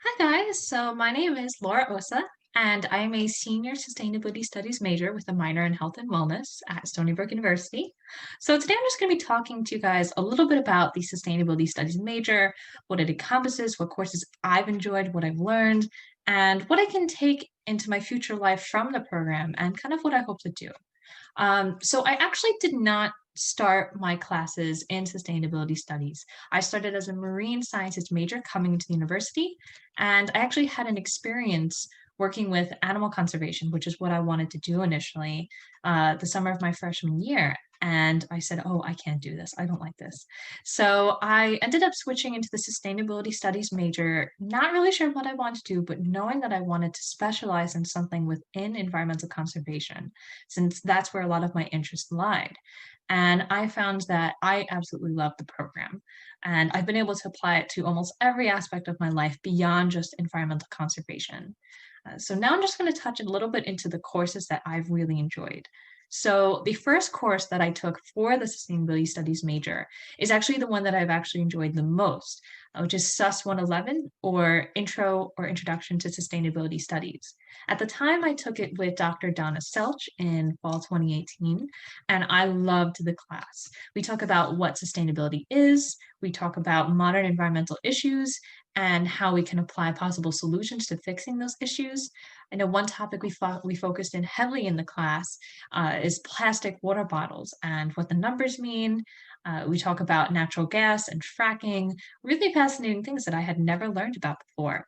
Hi guys, so my name is Laura Osa, and I'm a senior sustainability studies major with a minor in health and wellness at Stony Brook University. So today I'm just going to be talking to you guys a little bit about the sustainability studies major, what it encompasses, what courses I've enjoyed, what I've learned, and what I can take into my future life from the program and kind of what I hope to do. So I actually did not start my classes in sustainability studies. I started as a marine sciences major coming into the university, and I actually had an experience working with animal conservation, which is what I wanted to do initially, the summer of my freshman year. And I said, oh, I can't do this. I don't like this. So I ended up switching into the sustainability studies major, not really sure what I wanted to do, but knowing that I wanted to specialize in something within environmental conservation since that's where a lot of my interest lied. And I found that I absolutely love the program. And I've been able to apply it to almost every aspect of my life beyond just environmental conservation. So now I'm just going to touch a little bit into the courses that I've really enjoyed. So the first course that I took for the sustainability studies major is actually the one that I've actually enjoyed the most, which is SUS 111 or Intro or Introduction to Sustainability Studies. At the time, I took it with Dr. Donna Selch in fall 2018, and I loved the class. We talk about what sustainability is, we talk about modern environmental issues, and how we can apply possible solutions to fixing those issues. I know one topic we focused in heavily in the class is plastic water bottles and what the numbers mean. We talk about natural gas and fracking, really fascinating things that I had never learned about before.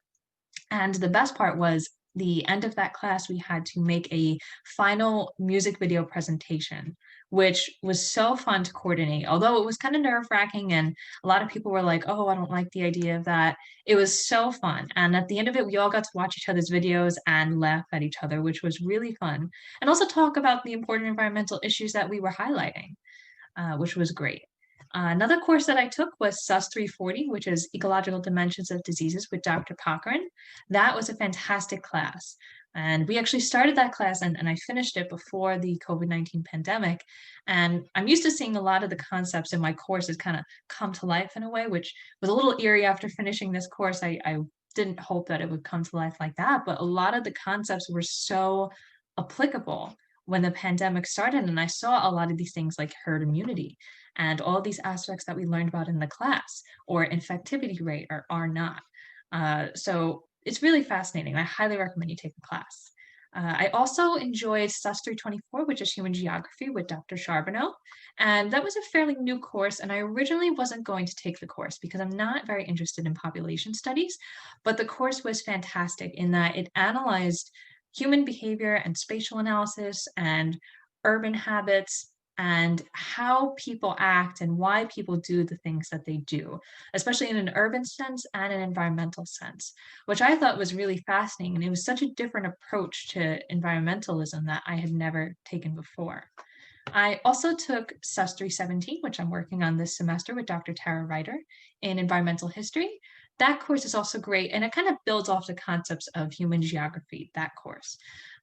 And the best part was the end of that class, we had to make a final music video presentation, which was so fun to coordinate. Although it was kind of nerve-wracking and a lot of people were like, oh, I don't like the idea of that. It was so fun. And at the end of it, we all got to watch each other's videos and laugh at each other, which was really fun. And also talk about the important environmental issues that we were highlighting, which was great. Another course that I took was SUS 340, which is Ecological Dimensions of Diseases with Dr. Cochran. That was a fantastic class. And we actually started that class and I finished it before the COVID-19 pandemic. And I'm used to seeing a lot of the concepts in my courses kind of come to life in a way, which was a little eerie after finishing this course. I didn't hope that it would come to life like that, but a lot of the concepts were so applicable when the pandemic started. And I saw a lot of these things like herd immunity and all these aspects that we learned about in the class or infectivity rate or are not. So it's really fascinating. I highly recommend you take the class. I also enjoyed SUS 324, which is Human Geography with Dr. Charbonneau. And that was a fairly new course. And I originally wasn't going to take the course because I'm not very interested in population studies. But the course was fantastic in that it analyzed human behavior and spatial analysis and urban habits and how people act and why people do the things that they do, especially in an urban sense and an environmental sense, which I thought was really fascinating. And it was such a different approach to environmentalism that I had never taken before. I also took SUS 317, which I'm working on this semester with Dr. Tara Ryder in environmental history. That course is also great, and it kind of builds off the concepts of human geography, that course.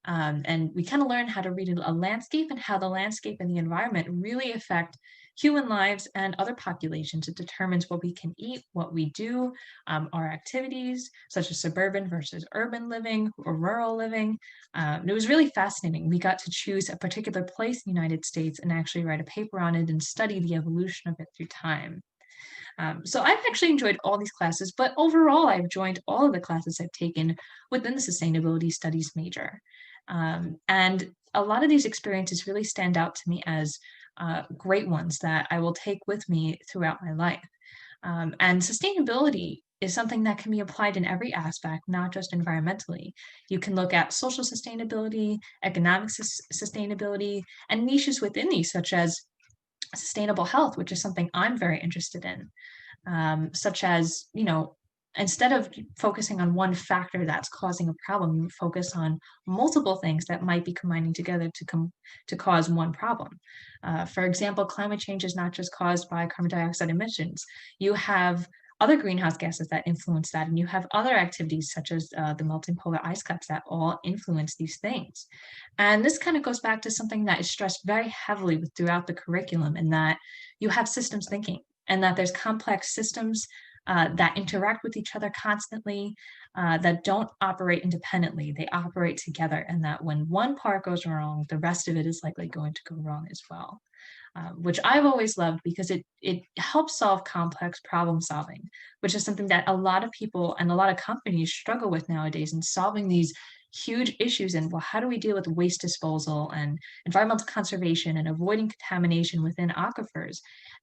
And we kind of learn how to read a landscape and how the landscape and the environment really affect human lives and other populations. It determines what we can eat, what we do, our activities, such as suburban versus urban living or rural living. It was really fascinating. We got to choose a particular place in the United States and actually write a paper on it and study the evolution of it through time. So I've actually enjoyed all these classes, but overall, I've joined all of the classes I've taken within the sustainability studies major. And a lot of these experiences really stand out to me as great ones that I will take with me throughout my life. And sustainability is something that can be applied in every aspect, not just environmentally. You can look at social sustainability, economic sustainability, and niches within these, such as sustainable health, which is something I'm very interested in, such as, instead of focusing on one factor that's causing a problem, you focus on multiple things that might be combining together to cause one problem. For example, climate change is not just caused by carbon dioxide emissions. You have other greenhouse gases that influence that, and you have other activities such as the melting polar ice caps that all influence these things. And this kind of goes back to something that is stressed very heavily throughout the curriculum, in that you have systems thinking and that there's complex systems that interact with each other constantly, that don't operate independently. They operate together, and that when one part goes wrong, the rest of it is likely going to go wrong as well. Which I've always loved because it helps solve complex problem solving, which is something that a lot of people and a lot of companies struggle with nowadays in solving these huge issues in, well, how do we deal with waste disposal and environmental conservation and avoiding contamination within aquifers?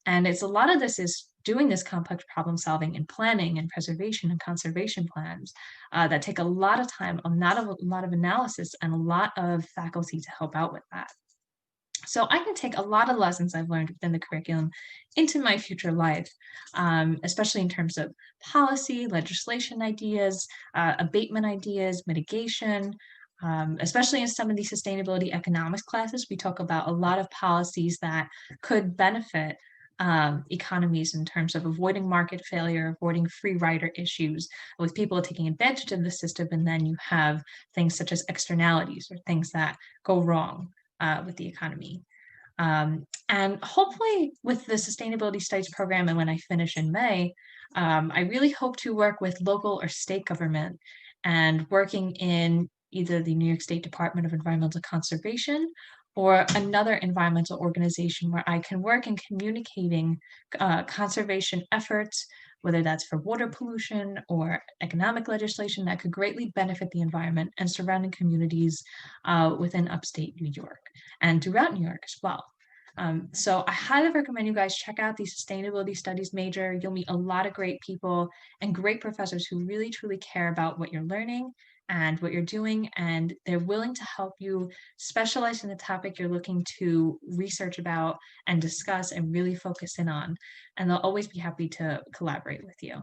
And it's a lot of this is doing this complex problem solving and planning and preservation and conservation plans that take a lot of time, a lot of analysis, and a lot of faculty to help out with that. So I can take a lot of lessons I've learned within the curriculum into my future life, especially in terms of policy, legislation ideas, abatement ideas, mitigation. Especially in some of these sustainability economics classes, we talk about a lot of policies that could benefit economies in terms of avoiding market failure, avoiding free rider issues with people taking advantage of the system, and then you have things such as externalities or things that go wrong with the economy. And hopefully with the Sustainability Studies program and when I finish in May, I really hope to work with local or state government and working in either the New York State Department of Environmental Conservation or another environmental organization where I can work in communicating conservation efforts, whether that's for water pollution or economic legislation that could greatly benefit the environment and surrounding communities within upstate New York and throughout New York as well. So I highly recommend you guys check out the Sustainability Studies major. You'll meet a lot of great people and great professors who really truly care about what you're learning and what you're doing, and they're willing to help you specialize in the topic you're looking to research about and discuss and really focus in on. And they'll always be happy to collaborate with you.